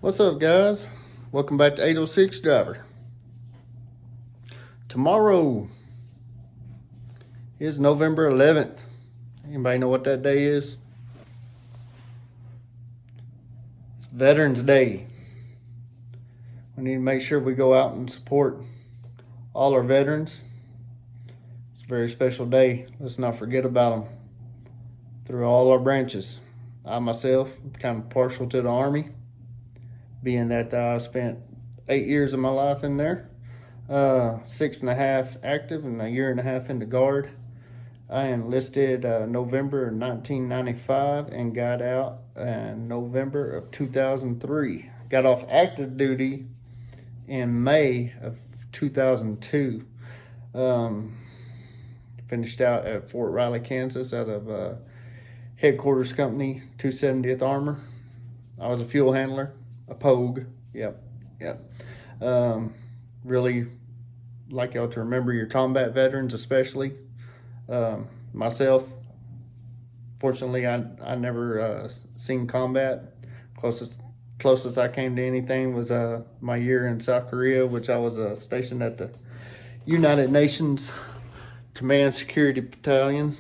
What's up, guys? Welcome back to 806 Driver. Tomorrow is November 11th. Anybody know what that day is? It's Veterans Day. We need to make sure we go out and support all our veterans. It's a very special day. Let's not forget about them through all our branches. I myself am kind of partial to the Army, being that I spent 8 years of my life in there, 6.5 active and a year and a half in the Guard. I enlisted November 1995 and got out in November of 2003. Got off active duty in May of 2002. Finished out at Fort Riley, Kansas, out of Headquarters Company, 270th Armor. I was a fuel handler. A pogue. Yep. Really like y'all to remember your combat veterans, especially. Myself, fortunately, I never seen combat. Closest I came to anything was my year in South Korea, which I was stationed at the United Nations Command Security Battalion.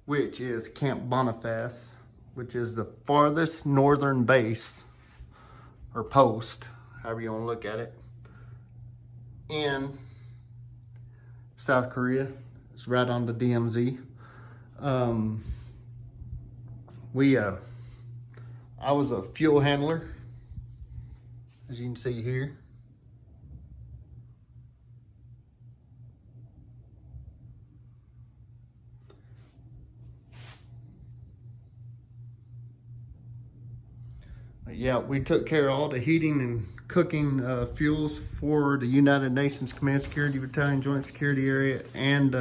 Which is Camp Boniface, which is the farthest northern base or post, however you want to look at it, in South Korea. It's right on the DMZ. I was a fuel handler, as you can see here. Yeah, we took care of all the heating and cooking fuels for the United Nations Command Security Battalion Joint Security Area and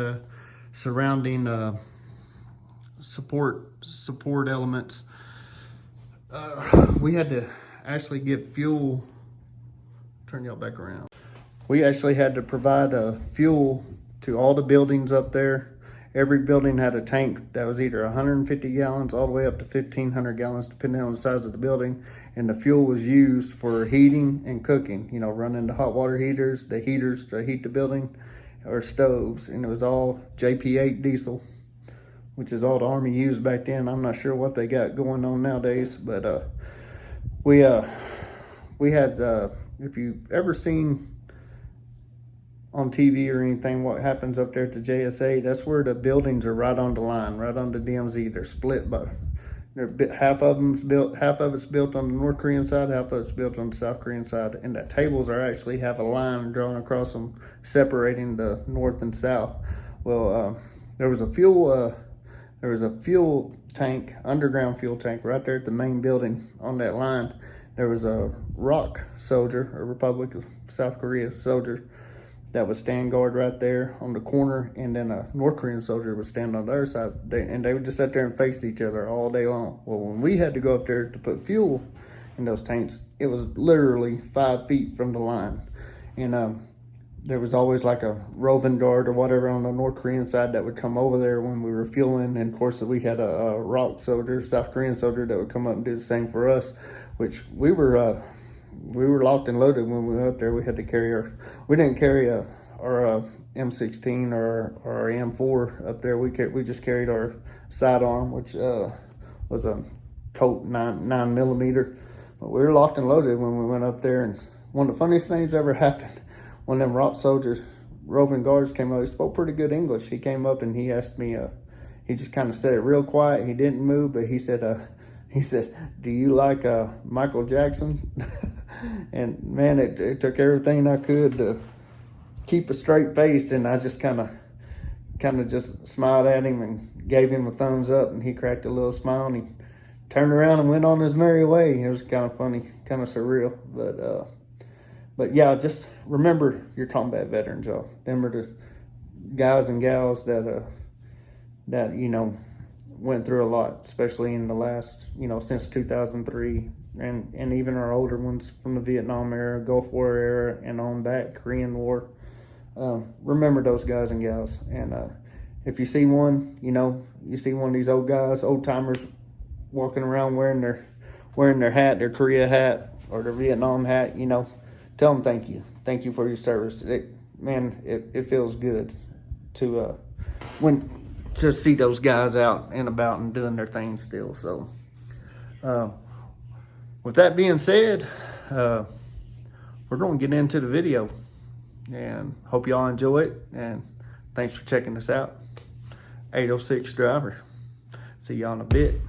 surrounding support elements. We had to actually get fuel. Turn y'all back around. We actually had to provide fuel to all the buildings up there. Every building had a tank that was either 150 gallons all the way up to 1,500 gallons, depending on the size of the building. And the fuel was used for heating and cooking, you know, running the hot water heaters, the heaters to heat the building, or stoves. And it was all JP8 diesel, which is all the Army used back then. I'm not sure what they got going on nowadays, but we had, if you've ever seen on TV or anything what happens up there at the JSA, that's where the buildings are right on the line, right on the DMZ. They're split by, half of it's built on the North Korean side, half of it's built on the South Korean side, and the tables are actually have a line drawn across them separating the north and south. Well, there was a fuel tank, underground fuel tank, right there at the main building on that line. There was a ROK soldier, a Republic of South Korea soldier, that would stand guard right there on the corner, and then a North Korean soldier would stand on the other side. They would just sit there and face each other all day long. Well, when we had to go up there to put fuel in those tanks, it was literally 5 feet from the line. And there was always like a roving guard or whatever on the North Korean side that would come over there when we were fueling. And of course, we had a ROK soldier, South Korean soldier, that would come up and do the same for us, which we were locked and loaded when we were up there. We had to carry we didn't carry our M16 or our M4 up there. We just carried our sidearm, which was a Colt 9mm. But we were locked and loaded when we went up there. And one of the funniest things ever happened, one of them ROK soldiers, roving guards, came up. He spoke pretty good English. He came up and he asked me, he just kind of said it real quiet. He didn't move, but he said, "Do you like Michael Jackson?" And man, it took everything I could to keep a straight face, and I just kind of just smiled at him and gave him a thumbs up, and he cracked a little smile, and he turned around and went on his merry way. It was kind of funny, kind of surreal, but yeah, just remember your combat veterans, y'all. Them are the guys and gals that you know went through a lot, especially in the last, you know, since 2003, and even our older ones from the Vietnam era, Gulf War era, and on back, Korean War. Remember those guys and gals, and if you see one, you know, you see one of these old guys, old timers walking around wearing their hat, their Korea hat or their Vietnam hat, you know, tell them thank you. Thank you for your service. It feels good to see those guys out and about and doing their thing still. So with that being said, we're going to get into the video, and hope y'all enjoy it, and thanks for checking us out. 806 Driver. See y'all in a bit.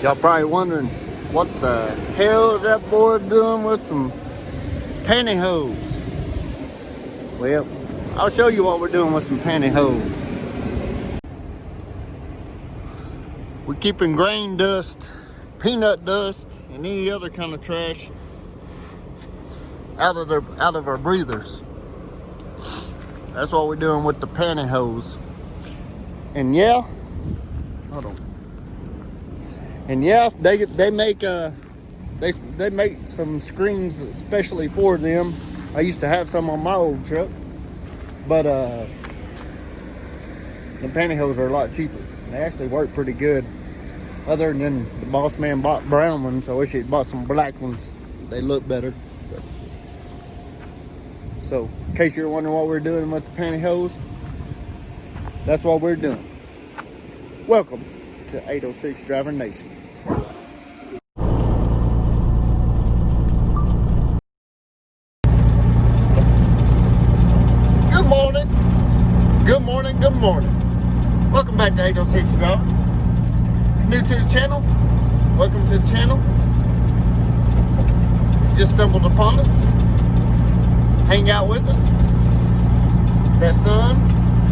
Y'all probably wondering what the hell is that boy doing with some pantyhose? Well, I'll show you what we're doing with some pantyhose. We're keeping grain dust, peanut dust, and any other kind of trash out of our breathers. That's what we're doing with the pantyhose. And yeah, hold on. And yeah, they make some screens especially for them. I used to have some on my old truck, but the pantyhose are a lot cheaper. They actually work pretty good. Other than the boss man bought brown ones, I wish he'd bought some black ones. They look better. But. So, in case you're wondering what we're doing with the pantyhose, that's what we're doing. Welcome to 806 Driver Nation. Good morning. Good morning. Good morning. Welcome back to 806 Driver. New to the channel, welcome to the channel. Just stumbled upon us. Hang out with us. That sun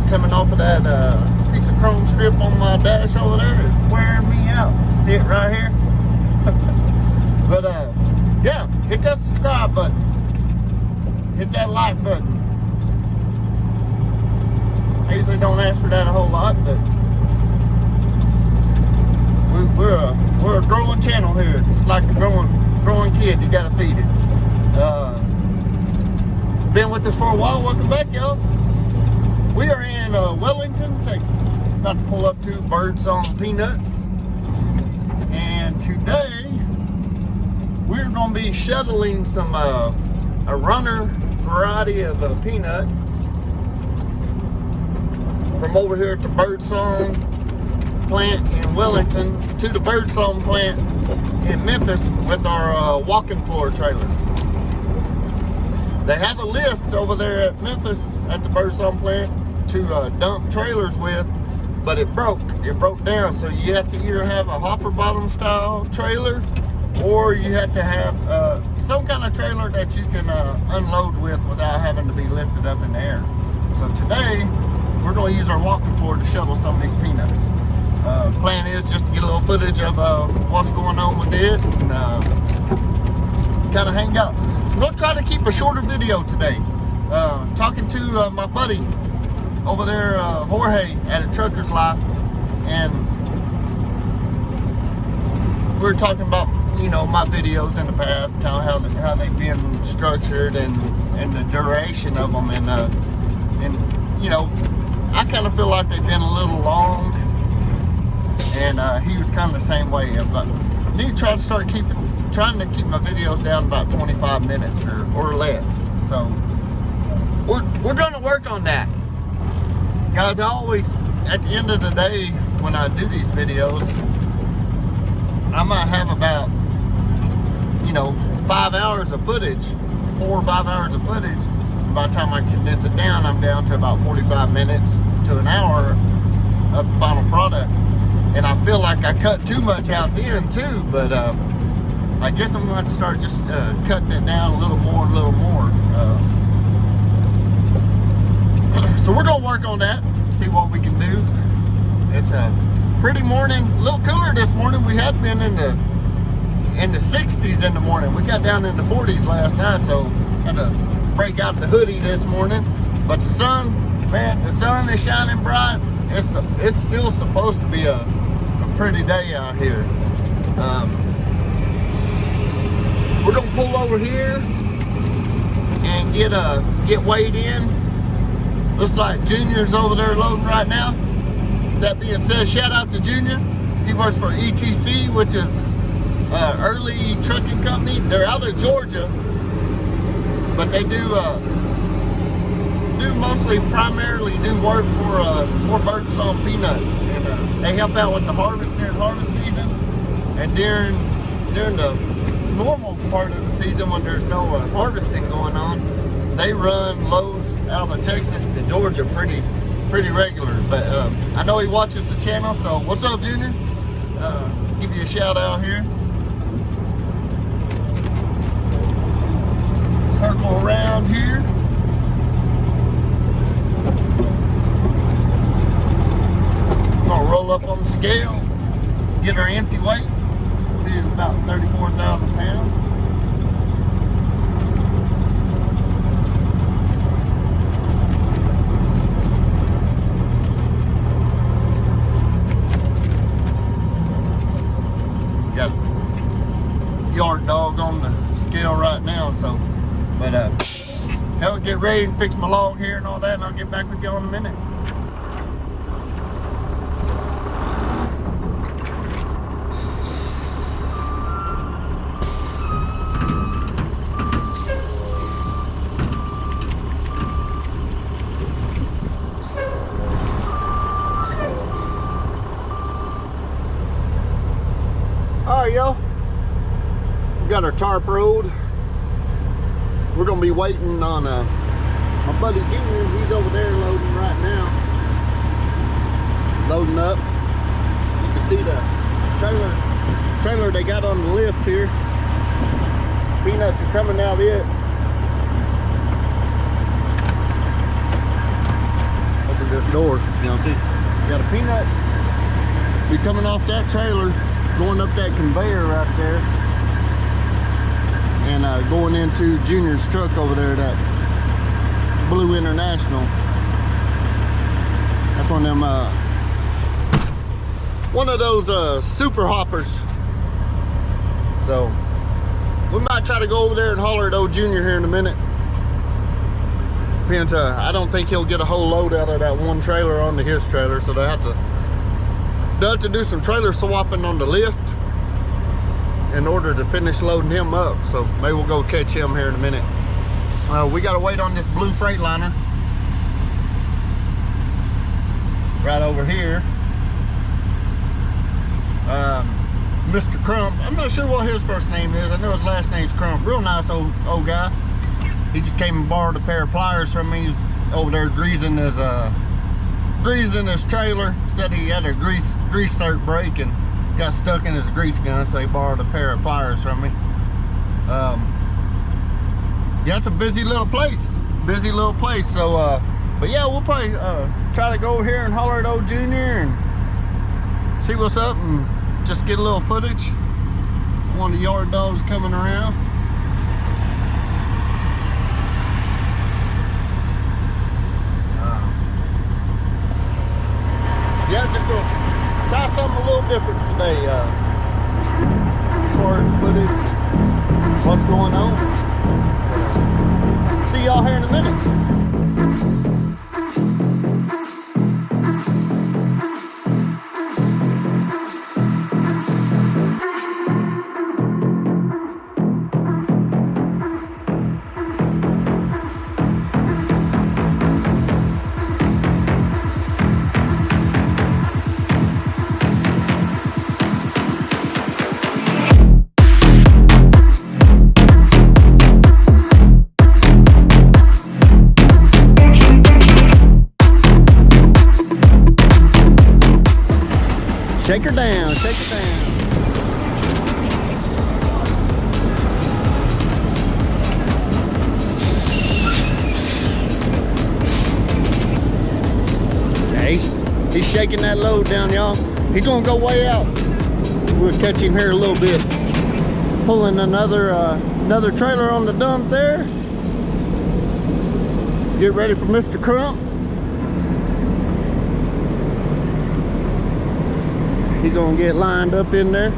coming off of that piece of chrome strip on my dash over there is wearing me out. See it right here? But yeah, hit that subscribe button. Hit that like button. I usually don't ask for that a whole lot, but we're a growing channel here. It's like a growing kid. You gotta feed it. Been with us for a while. Welcome back, y'all. We are in Wellington, Texas. About to pull up to Birdsong Peanuts. And today we're going to be shuttling some a runner variety of peanut from over here at the Birdsong plant in Wellington to the Birdsong plant in Memphis with our walking floor trailer. They have a lift over there at Memphis at the Birdsong plant to dump trailers with, but it broke down. So you have to either have a hopper bottom style trailer, or you have to have some kind of trailer that you can unload with without having to be lifted up in the air. So today we're going to use our walking floor to shuttle some of these peanuts. Plan is just to get a little footage of what's going on with it, and kind gotta hang out. I'm gonna try to keep a shorter video today. Talking to my buddy over there, Jorge, at A Trucker's Life, and we were talking about, you know, my videos in the past, how they've been structured and the duration of them, and you know, I kind of feel like they've been a little long, and he was kind of the same way. But I need to try to start trying to keep my videos down about 25 minutes or less. So we're going to work on that, guys. I always, at the end of the day, when I do these videos, I might have about, you know, 5 hours of footage, 4 or 5 hours of footage. By the time I condense it down, I'm down to about 45 minutes to an hour of the final product. And I feel like I cut too much out then too, but I guess I'm going to start just cutting it down a little more. So we're going to work on that, see what we can do. It's a pretty morning, a little cooler this morning. We had been in the 60s in the morning. We got down in the 40s last night, so had to break out the hoodie this morning. But the sun, man, the sun is shining bright. It's still supposed to be a pretty day out here. We're gonna pull over here and get weighed in. Looks like Junior's over there loading right now. That being said, shout out to Junior. He works for ETC, which is early trucking company. They're out of Georgia, but they do primarily do work for Birdsong Peanuts, and they help out with the harvest during harvest season, and during the normal part of the season when there's no harvesting going on, they run loads out of Texas to Georgia pretty regular. But I know he watches the channel, so what's up, Junior? Give you a shout out here. Circle around here. Gonna roll up on the scales, get our empty weight, be about 34,000 pounds. Got a yard dog on the scale right now, so, but I'll get ready and fix my log here and all that, and I'll get back with y'all in a minute. Alright, y'all, we got our tarp rolled. We're gonna be waiting on my buddy Junior. He's over there loading right now, loading up. You can see the trailer they got on the lift here. Peanuts are coming out of it. Open this door, you know, see, you got a peanuts be coming off that trailer, going up that conveyor right there, and going into Junior's truck over there, that Blue International. That's one of those super hoppers. So we might try to go over there and holler at old Junior here in a minute. Depends, I don't think he'll get a whole load out of that one trailer onto his trailer, so they have to do some trailer swapping on the lift in order to finish loading him up. So maybe we'll go catch him here in a minute. We gotta wait on this blue Freightliner right over here. Mr. Crump, I'm not sure what his first name is. I know his last name's Crump. Real nice old guy. He just came and borrowed a pair of pliers from me. He's over there greasing his trailer. Said he had a grease cert break and got stuck in his grease gun, so he borrowed a pair of pliers from me. Yeah, it's a busy little place. So but yeah, we'll probably try to go over here and holler at old Junior and see what's up, and just get a little footage. One of the yard dogs coming around. what's going on. See y'all here in a minute. Shake her down, shake her down. Okay, he's shaking that load down, y'all. He's gonna go way out. We'll catch him here a little bit. Pulling another trailer on the dump there. Get ready for Mr. Crump. He's gonna get lined up in there.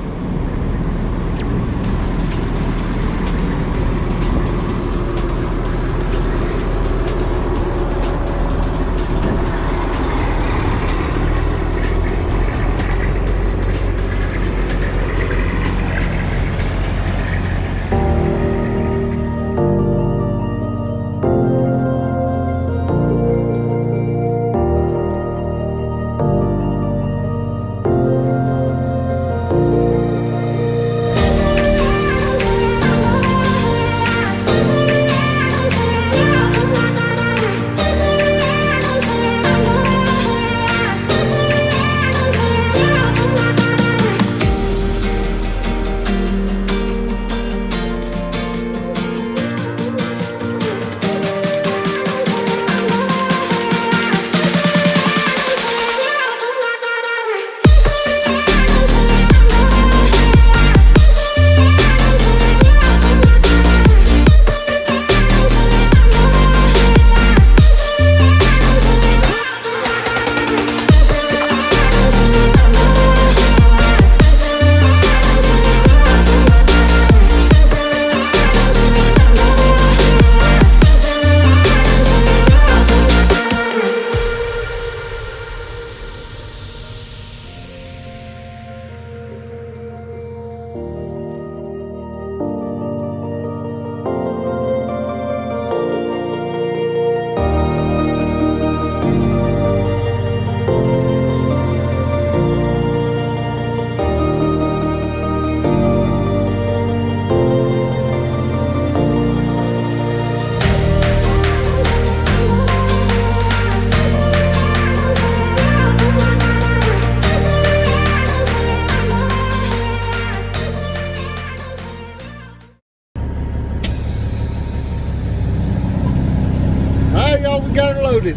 We got her loaded.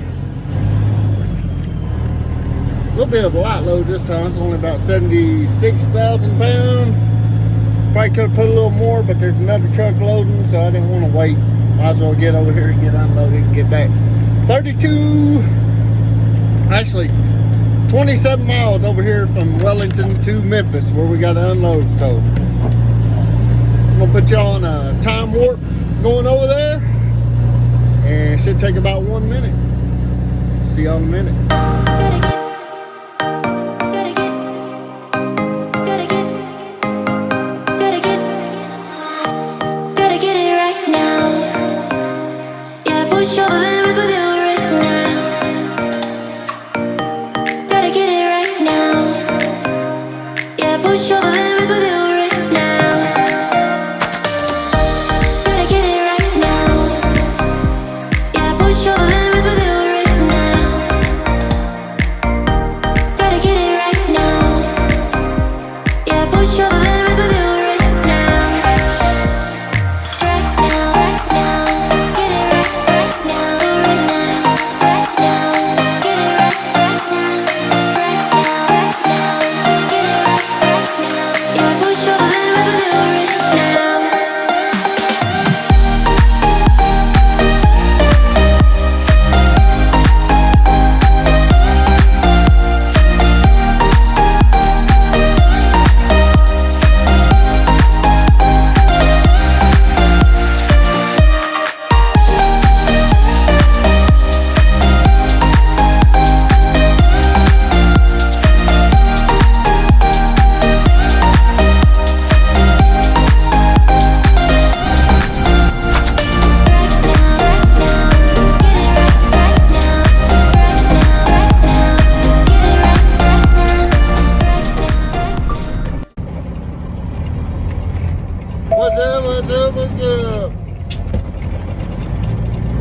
A little bit of a light load this time. It's only about 76,000 pounds. Probably could have put a little more, but there's another truck loading, so I didn't want to wait. Might as well get over here and get unloaded and get back. 27 miles over here from Wellington to Memphis where we got to unload. So I'm gonna put y'all on a time warp going over there. And it should take about 1 minute. See y'all in a minute.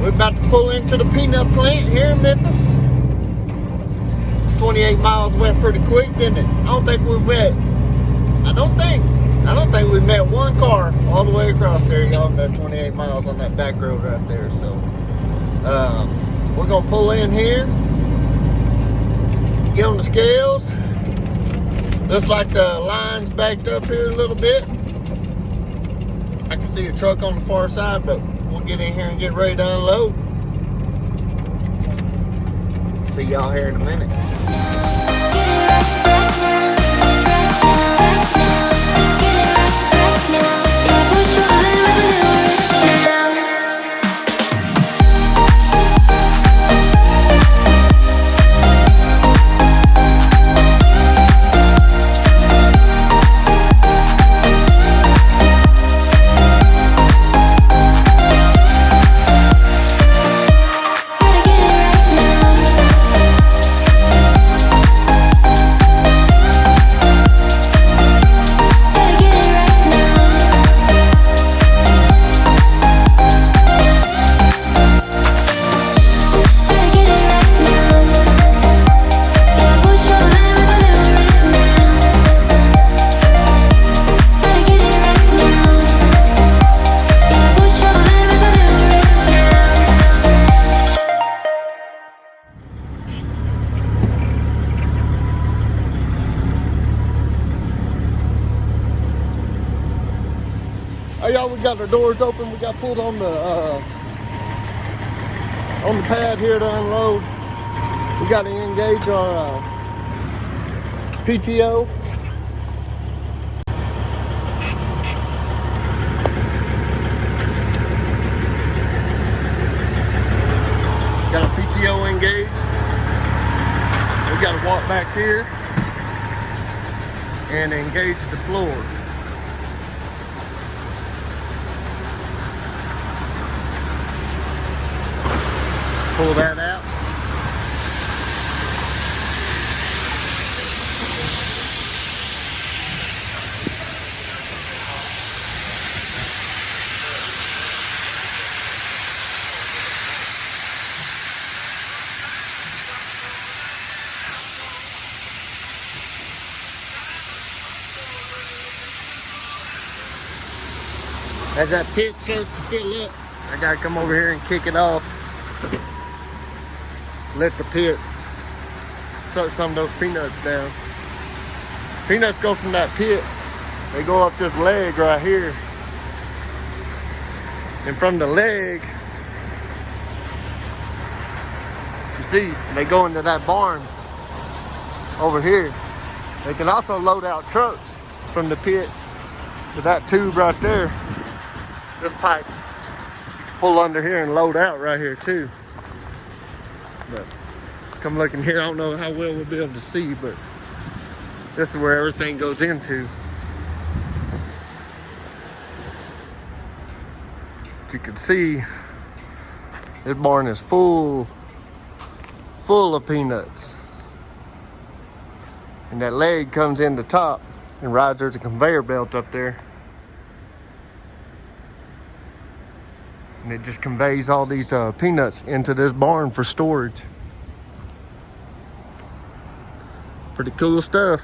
We're about to pull into the peanut plant here in Memphis. 28 miles went pretty quick, didn't it? I don't think we met one car all the way across there, y'all. That 28 miles on that back road right there. So we're gonna pull in here, get on the scales. Looks like the line's backed up here a little bit. I can see a truck on the far side, but we'll get in here and get ready to unload. See y'all here in a minute. Hey y'all, we got our doors open. We got pulled on the pad here to unload. We got to engage our PTO. Got a PTO engaged. We got to walk back here and engage the floor. Pull that out. As that pit starts to fill up, I gotta come over here and kick it off. Let the pit suck some of those peanuts down. Peanuts go from that pit, they go up this leg right here. And from the leg, you see, they go into that barn over here. They can also load out trucks from the pit to that tube right there. This pipe, you can pull under here and load out right here too. But come look in here, I don't know how well we'll be able to see, but this is where everything goes into. As you can see, this barn is full of peanuts. And that leg comes in the top and rides, there's a conveyor belt up there. And it just conveys all these peanuts into this barn for storage. Pretty cool stuff.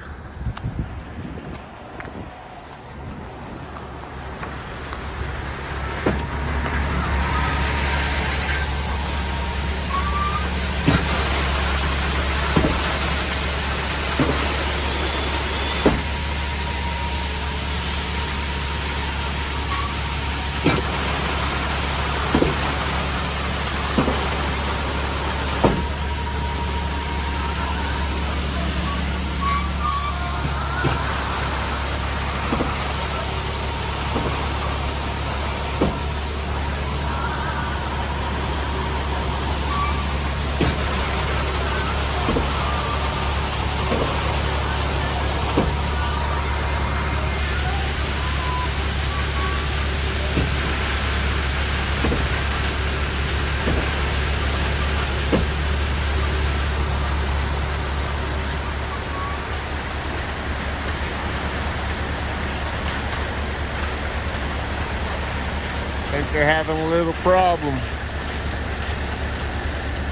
Think they're having a little problem.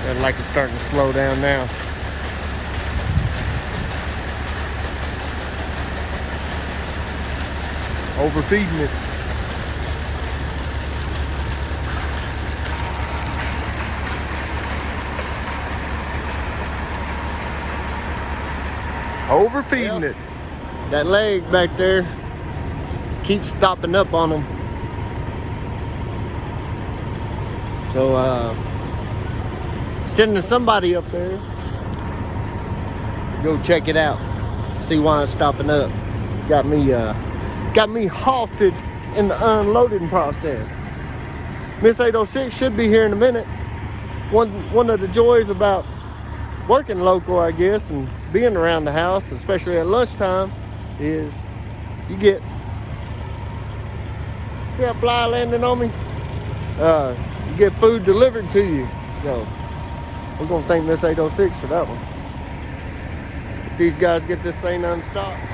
Looks like it's starting to slow down now. Overfeeding it. Overfeeding it. That leg back there keeps stopping up on them. So sending somebody up there to go check it out, see why it's stopping up. Got me halted in the unloading process. Miss 806 should be here in a minute. One of the joys about working local, I guess, and being around the house, especially at lunchtime, is you get, see that fly landing on me? You get food delivered to you. So we're gonna thank Miss 806 for that one. If these guys get this thing unstopped.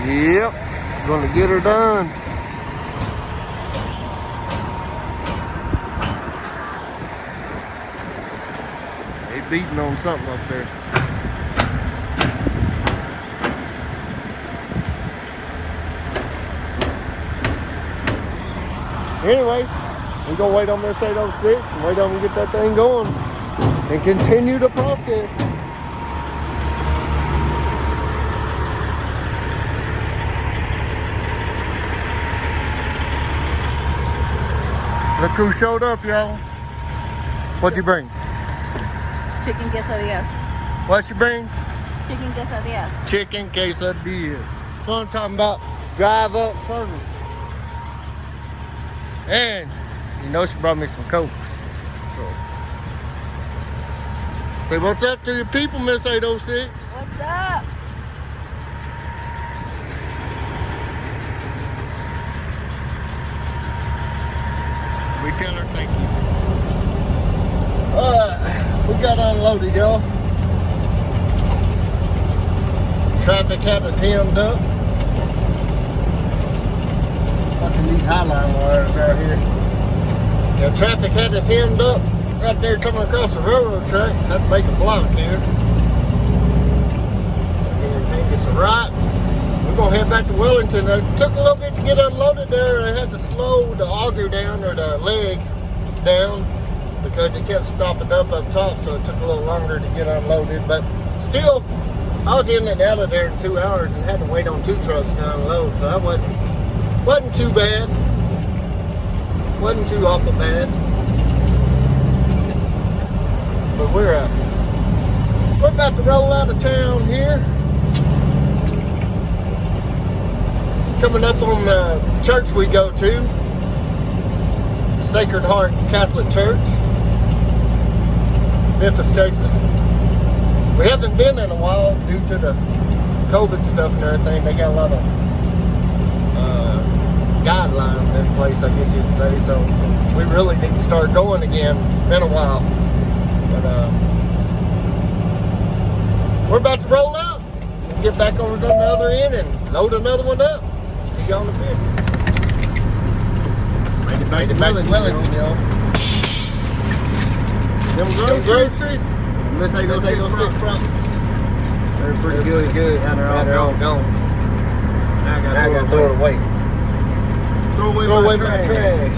Yep, gonna get her done. They beating on something up there. Anyway, we're gonna wait on this 806 and wait on them to get that thing going and continue the process. Look who showed up, y'all. What'd you bring? Chicken quesadillas. What'd you bring? Chicken quesadillas. Chicken quesadillas. That's what I'm talking about. Drive up service. And you know she brought me some Cokes. So. Say what's up to your people, Miss 806. What's up? We tell her thank you. We got unloaded, y'all. Traffic had us hemmed up. Watching these highline wires out here. Yeah, traffic had us hemmed up right there coming across the railroad tracks. Had to make a block here. And take us a right. We're gonna head back to Wellington. It took a little bit to get unloaded there. I had to slow the auger down, or the leg down, because it kept stopping up top, so it took a little longer to get unloaded. But still, I was in and out of there in 2 hours and had to wait on 2 trucks to unload, so that wasn't too bad. Wasn't too awful bad. But we're about to roll out of town here. Coming up on the church we go to, Sacred Heart Catholic Church, Memphis, Texas. We haven't been in a while due to the COVID stuff and everything. They got a lot of guidelines in place, I guess you'd say. So we really need to start going again. Been a while, but we're about to roll out. We'll get back over to the other end and load another one up. See you on the bit. Made it back to Wellington, y'all. Them groceries. Miss 806 front. They're pretty good. Now they're all gone. Now I gotta throw it away. Throw away my trash.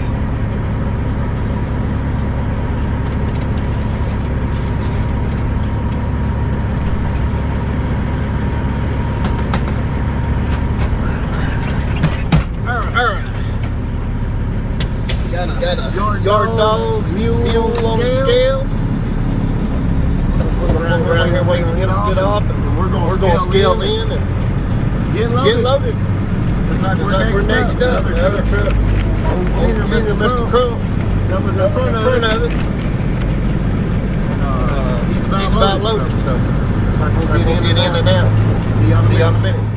Got a yard dog mule on the scale. We're around here waiting to get off, and we're gonna scale in and get loaded. It's like we're next up. The other truck, Junior Mr. Crump, that was in front of us. He's about loaded, so it's like we'll get in and out. See y'all in a minute.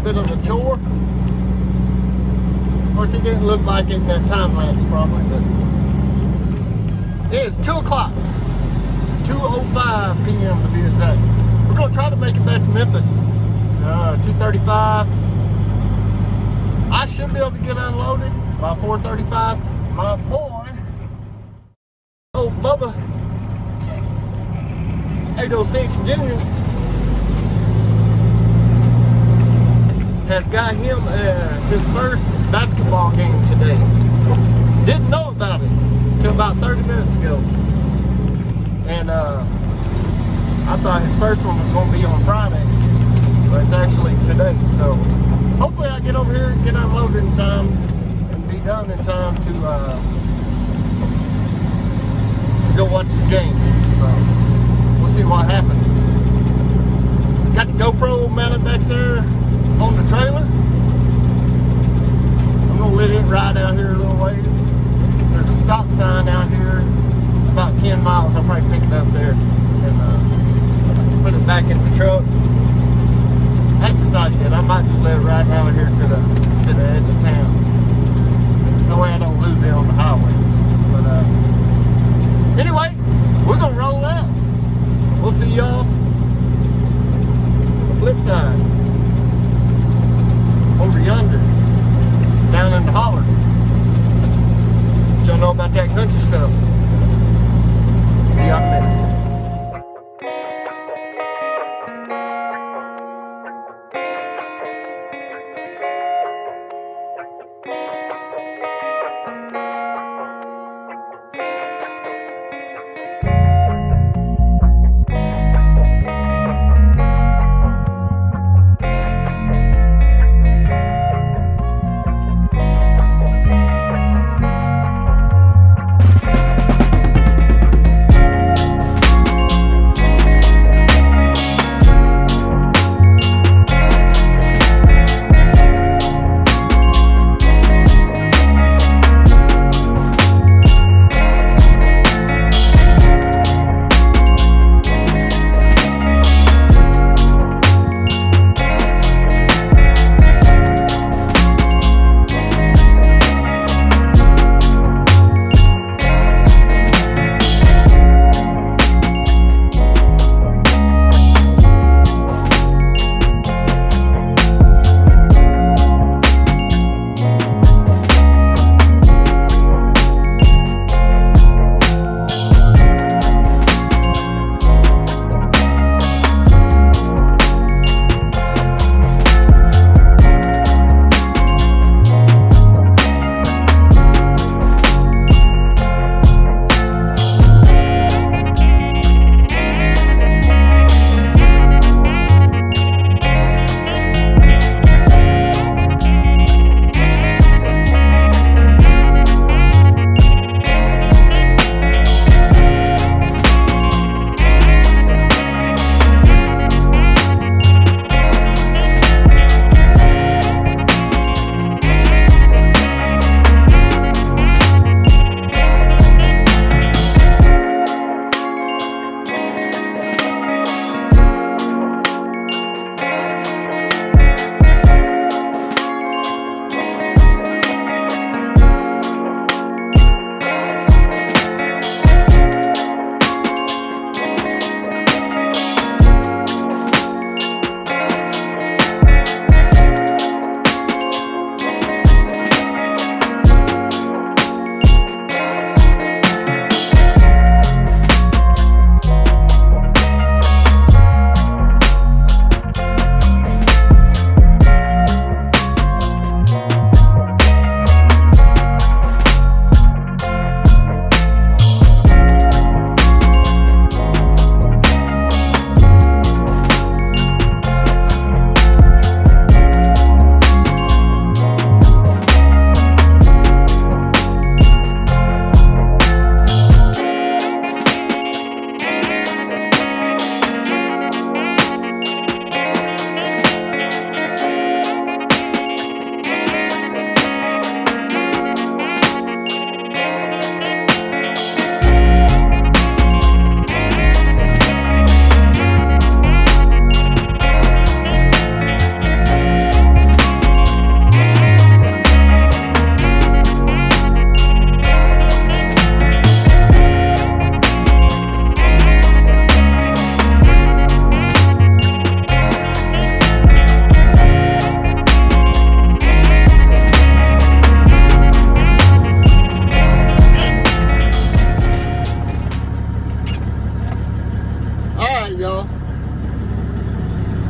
bit of a chore. Of course, it didn't look like it in that time lapse probably, but it's 2 o'clock. 2:05 p.m. to be exact. We're gonna try to make it back to Memphis. 2:35. I should be able to get unloaded by 4:35. My boy, old Bubba, 806 Junior, has got him his first basketball game today. Didn't know about it until about 30 minutes ago. And I thought his first one was going to be on Friday, but it's actually today. So hopefully I get over here and get unloaded in time and be done in time to go watch the game. So we'll see what happens. Got the GoPro mounted back there on the trailer. I'm going to let it ride out here a little ways. There's a stop sign out here about 10 miles. I'll probably pick it up there and put it back in the truck. I haven't decided yet. I might just let it ride down here to the edge of town. That way I don't lose it on the highway. But anyway, we're gonna roll out. We'll see y'all on the flip side. Over yonder. Down in the holler. Y'all know about that country stuff. See y'all in a minute.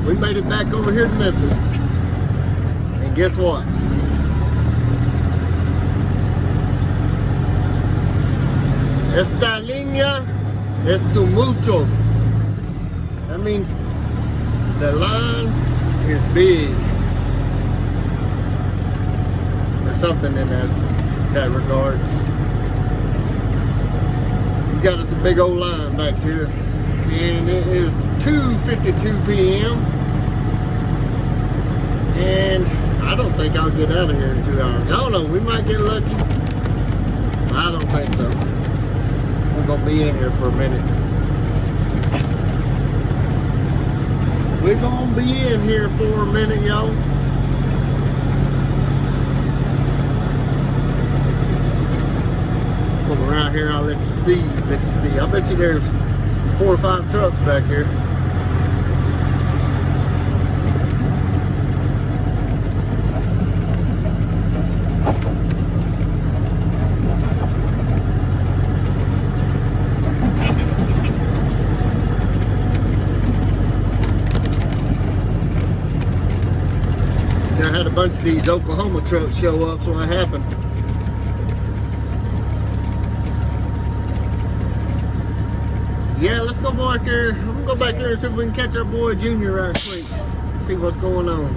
we made it back over here to Memphis. And guess what? Esta línea es tu mucho. That means the line is big. Or something in that regards. You got us a big old line back here. And it is 2:52 p.m. And I don't think I'll get out of here in 2 hours. I don't know, we might get lucky. I don't think so. We're gonna be in here for a minute. We're gonna be in here for a minute, y'all. Come around here, I'll let you see. I bet you there's 4 or 5 trucks back here. I had a bunch of these Oklahoma trucks show up, so what happened? Yeah, let's go back here. I'm gonna go back here and see if we can catch our boy Junior right quick. See what's going on.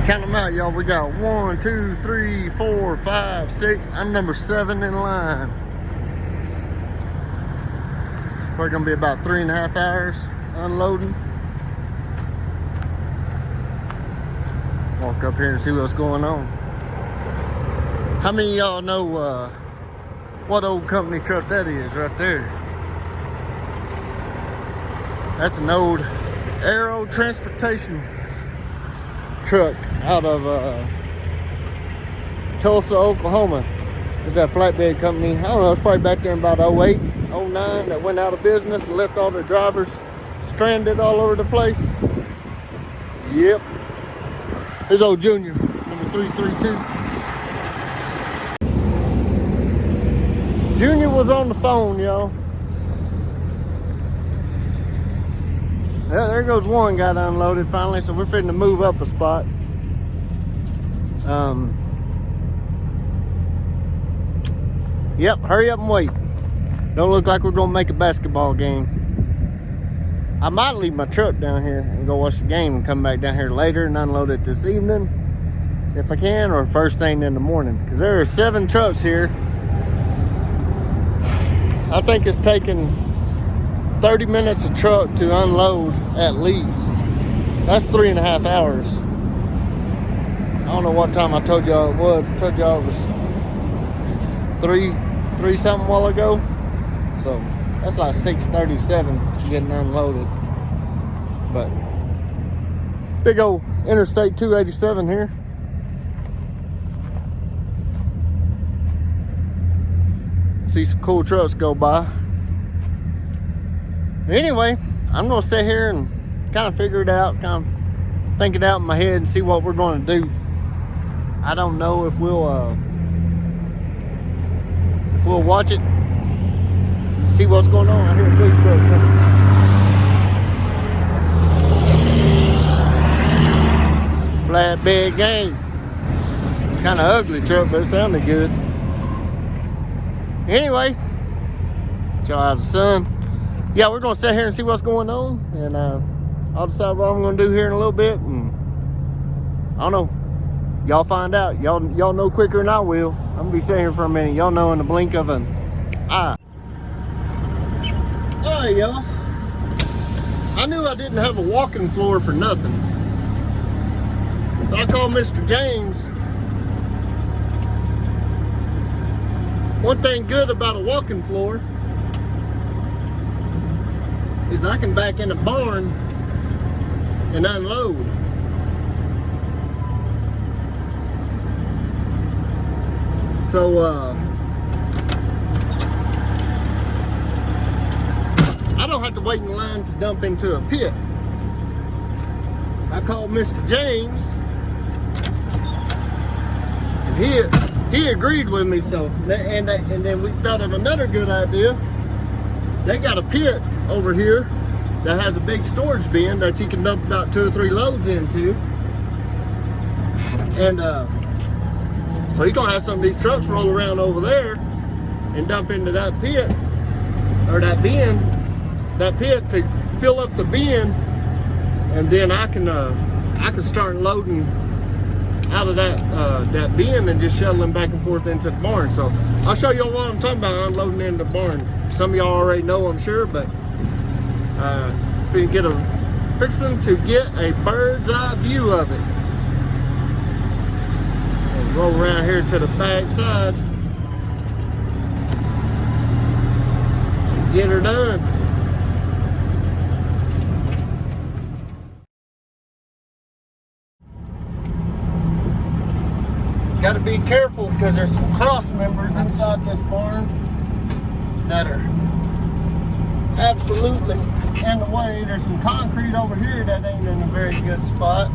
Count them out, y'all. We got 1, 2, 3, 4, 5, 6. I'm number 7 in line. It's probably gonna be about 3.5 hours unloading. Walk up here and see what's going on. How many of y'all know what old company truck that is right there? That's an old Aero Transportation truck out of Tulsa, Oklahoma. It's that flatbed company. I don't know, it's probably back there in about 08, 09 that went out of business and left all their drivers stranded all over the place. Yep. Here's old Junior, number 332. Junior was on the phone, y'all. Yeah, there goes one got unloaded finally, so we're fitting to move up a spot. Yep, hurry up and wait. Don't look like we're gonna make a basketball game. I might leave my truck down here and go watch the game and come back down here later and unload it this evening if I can, or first thing in the morning, because there are 7 trucks here. I think it's taking 30 minutes a truck to unload at least. That's 3.5 hours. I don't know what time I told y'all it was. I told y'all it was 3 something while ago. So that's like 6:37 getting unloaded. But big old Interstate 287 here. See some cool trucks go by. Anyway, I'm gonna sit here and kind of figure it out, kind of think it out in my head and see what we're gonna do. I don't know if we'll watch it, see what's going on. I hear a big truck coming. Flatbed gang. Kind of ugly truck, but it sounded good. Anyway, y'all out of the sun. Yeah, we're gonna sit here and see what's going on, and I'll decide what I'm gonna do here in a little bit, and I don't know. Y'all find out. Y'all know quicker than I will. I'm gonna be sitting here for a minute. Y'all know in the blink of an eye. All right, y'all. I knew I didn't have a walking floor for nothing, so I called Mr. James. One thing good about a walking floor is I can back in the barn and unload. So I don't have to wait in line to dump into a pit. I called Mr. James he agreed with me. So and then we thought of another good idea. They got a pit over here that has a big storage bin that you can dump about 2 or 3 loads into. And so you're gonna have some of these trucks roll around over there and dump into that pit or that bin, that pit to fill up the bin, and then I can start loading out of that bin and just shuttling back and forth into the barn. So I'll show y'all what I'm talking about unloading into the barn. Some of y'all already know, I'm sure, but we can fixing to get a bird's eye view of it. And roll around here to the back side. Get her done. Got to be careful because there's some cross members inside this barn that are absolutely in the way. There's some concrete over here that ain't in a very good spot.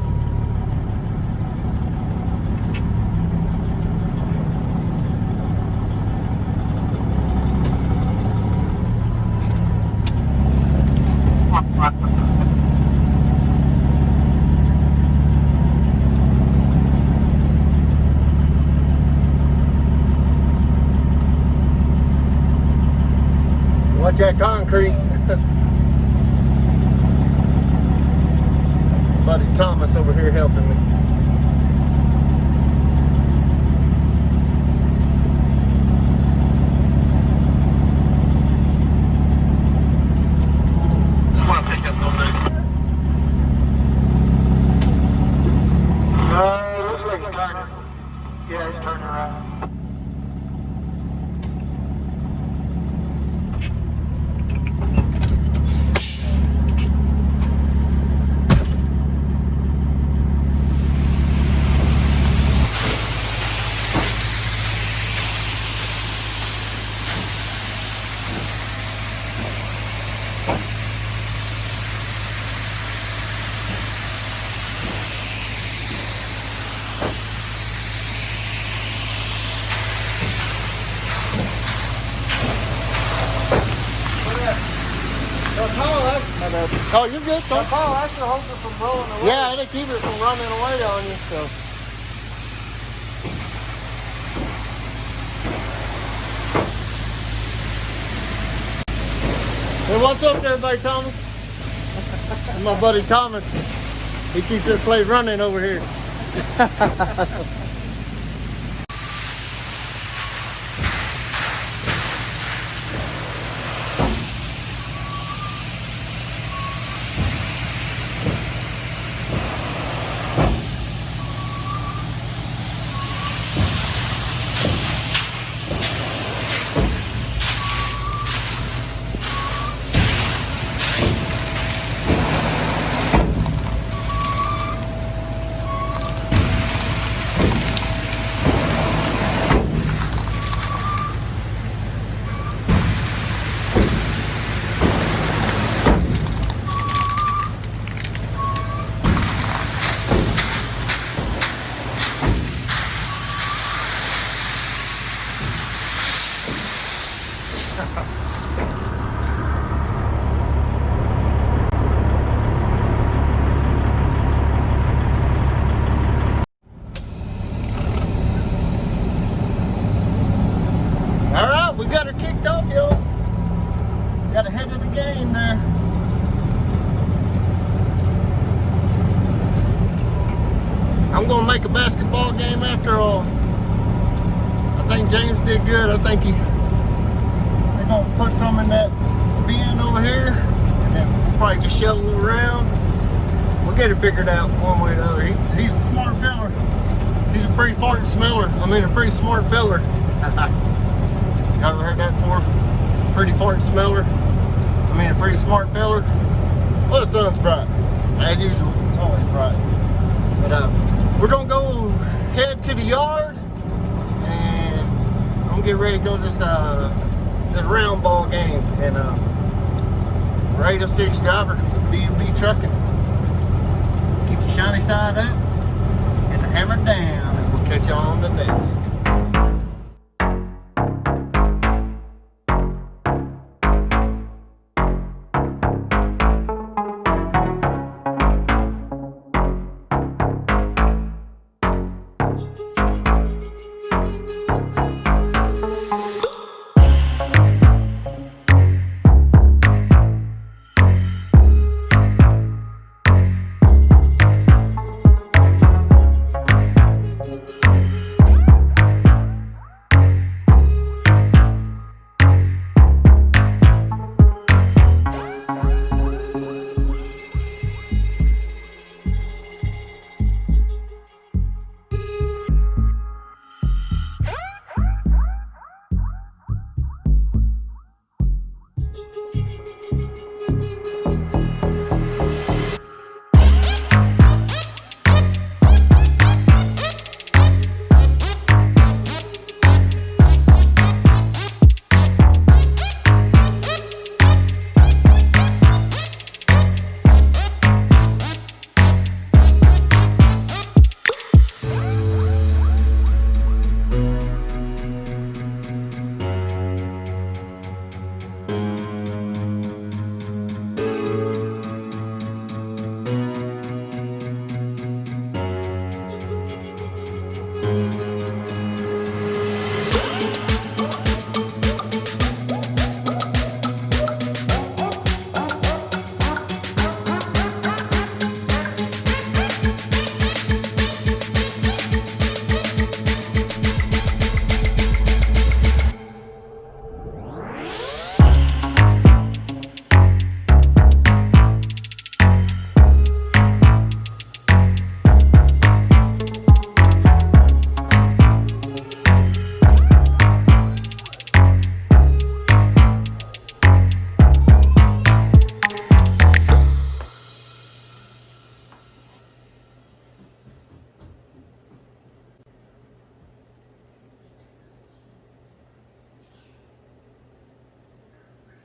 Watch that concrete. Buddy Thomas over here helping me. I want to pick up something. Looks like it's turning. Yeah, it's turning around. Oh, you're good, though. Paul, that's to hold it from rolling away. Yeah, it'll keep it from running away on you, so. Hey, what's up there, everybody, Thomas? My buddy Thomas. He keeps this place running over here. Alright, we got her kicked off, y'all. Got ahead of the game there. I'm gonna make a basketball game after all. I think James did good. I think they're gonna put some in that bin over here and then probably just shuttle around. We'll get it figured out one way or the other. He's a smart feller. He's a pretty fart smeller. I mean, a pretty smart feller. Y'all ever heard that before? Pretty fart smeller. I mean, a pretty smart feller. Well, the sun's bright. As usual, it's always bright. But we're gonna go head to the yard and I'm gonna get ready to go to this round ball game. And we're 806 driver, B&B trucking. Keep the shiny side up and the hammer down, and we'll catch y'all on the next.